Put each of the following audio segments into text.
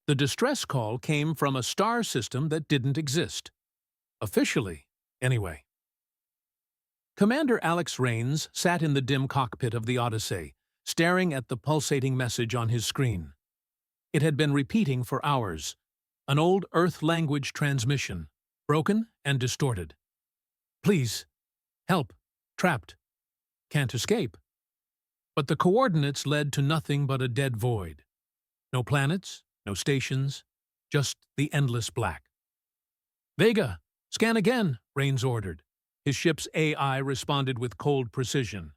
The distress call came from a star system that didn't exist. Officially, anyway. Commander Alex Rains sat in the dim cockpit of the Odyssey, staring at the pulsating message on his screen. It had been repeating for hours, an old Earth language transmission, broken and distorted. Please, help, trapped, can't escape. But the coordinates led to nothing but a dead void. No planets, no stations, just the endless black. Vega, scan again, Rains ordered. His ship's AI responded with cold precision.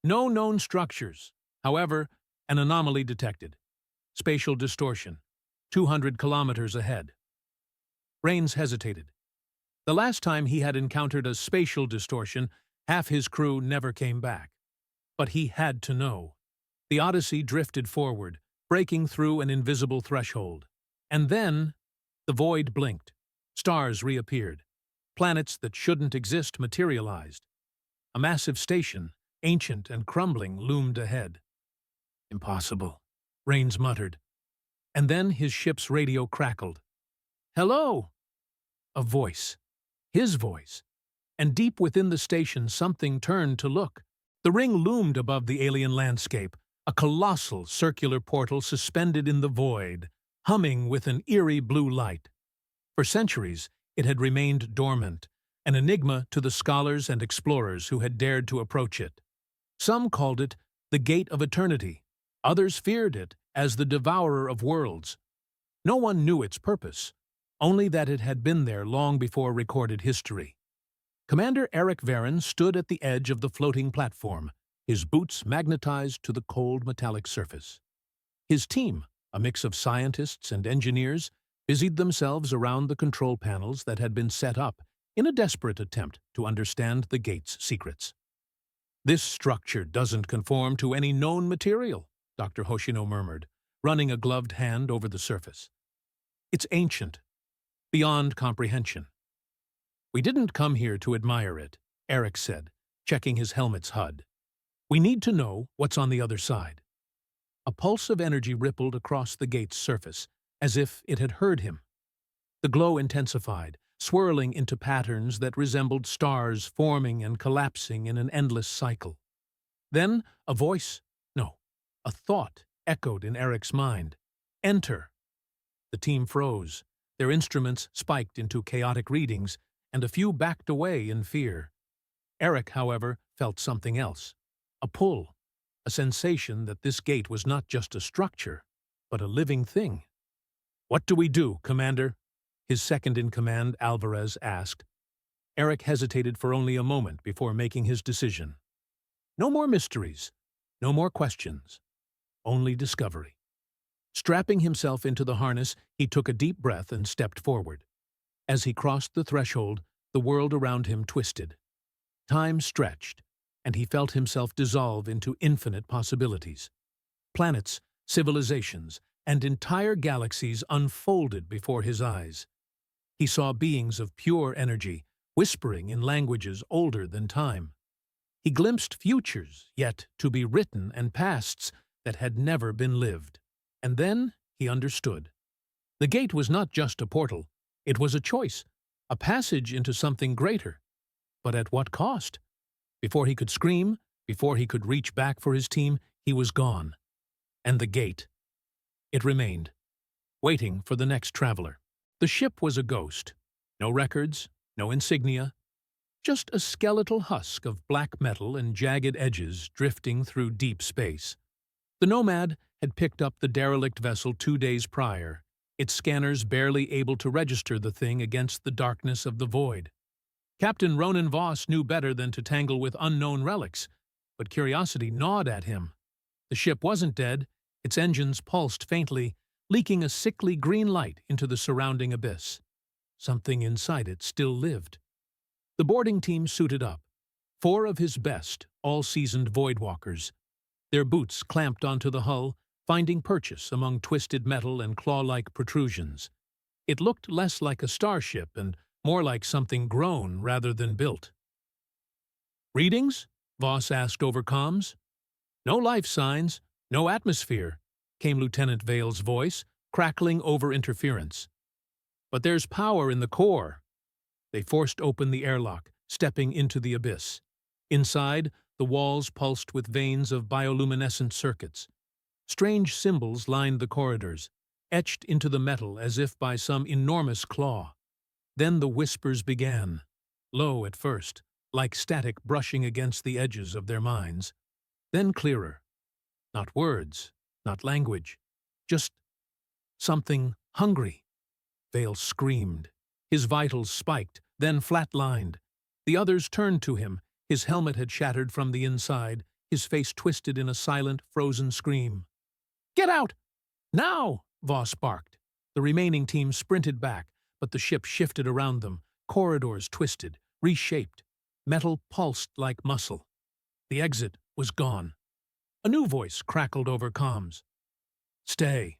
No known structures. However, an anomaly detected. Spatial distortion, 200 kilometers ahead. Rains hesitated. The last time he had encountered a spatial distortion, half his crew never came back. But he had to know. The Odyssey drifted forward, breaking through an invisible threshold. And then, the void blinked. Stars reappeared. Planets that shouldn't exist materialized. A massive station, ancient and crumbling, loomed ahead. Impossible, Rains muttered. And then his ship's radio crackled. Hello! A voice. His voice. And deep within the station something turned to look. The ring loomed above the alien landscape, a colossal circular portal suspended in the void, humming with an eerie blue light. For centuries, it had remained dormant, an enigma to the scholars and explorers who had dared to approach it. Some called it the Gate of Eternity. Others feared it as the devourer of worlds. No one knew its purpose, only that it had been there long before recorded history. Commander Eric Varon stood at the edge of the floating platform, his boots magnetized to the cold metallic surface. His team, a mix of scientists and engineers, busied themselves around the control panels that had been set up in a desperate attempt to understand the gate's secrets. This structure doesn't conform to any known material, Dr. Hoshino murmured, running a gloved hand over the surface. It's ancient, beyond comprehension. We didn't come here to admire it, Eric said, checking his helmet's HUD. We need to know what's on the other side. A pulse of energy rippled across the gate's surface, as if it had heard him. The glow intensified, swirling into patterns that resembled stars forming and collapsing in an endless cycle. Then a voice, no, a thought echoed in Eric's mind. Enter. The team froze. Their instruments spiked into chaotic readings, and a few backed away in fear. Eric, however, felt something else. A pull, a sensation that this gate was not just a structure, but a living thing. What do we do, Commander? His second-in-command, Alvarez, asked. Eric hesitated for only a moment before making his decision. No more mysteries, no more questions, only discovery. Strapping himself into the harness, he took a deep breath and stepped forward. As he crossed the threshold, the world around him twisted. Time stretched, and he felt himself dissolve into infinite possibilities. Planets, civilizations, and entire galaxies unfolded before his eyes. He saw beings of pure energy, whispering in languages older than time. He glimpsed futures yet to be written and pasts that had never been lived. And then he understood. The gate was not just a portal. It was a choice, a passage into something greater. But at what cost? Before he could scream, before he could reach back for his team, he was gone. And the gate. It remained, waiting for the next traveler. The ship was a ghost. No records, no insignia, just a skeletal husk of black metal and jagged edges drifting through deep space. The Nomad had picked up the derelict vessel 2 days prior, its scanners barely able to register the thing against the darkness of the void. Captain Ronan Voss knew better than to tangle with unknown relics, but curiosity gnawed at him. The ship wasn't dead, its engines pulsed faintly, leaking a sickly green light into the surrounding abyss. Something inside it still lived. The boarding team suited up, 4 of his best, all-seasoned voidwalkers. Their boots clamped onto the hull, finding purchase among twisted metal and claw-like protrusions. It looked less like a starship and more like something grown rather than built. "Readings?" Voss asked over comms. "No life signs, no atmosphere," came Lieutenant Vale's voice, crackling over interference. But there's power in the core. They forced open the airlock, stepping into the abyss. Inside, the walls pulsed with veins of bioluminescent circuits. Strange symbols lined the corridors, etched into the metal as if by some enormous claw. Then the whispers began, low at first, like static brushing against the edges of their minds. Then clearer. Not words, not language, just something hungry. Vale screamed. His vitals spiked, then flatlined. The others turned to him. His helmet had shattered from the inside, his face twisted in a silent, frozen scream. "Get out! Now!" Voss barked. The remaining team sprinted back, but the ship shifted around them. Corridors twisted, reshaped. Metal pulsed like muscle. The exit was gone. A new voice crackled over comms. "Stay."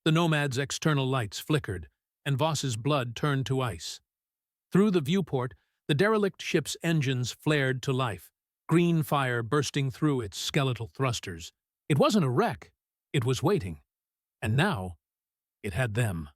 The Nomad's external lights flickered, and Voss's blood turned to ice. Through the viewport, the derelict ship's engines flared to life, green fire bursting through its skeletal thrusters. It wasn't a wreck. It was waiting. And now, it had them.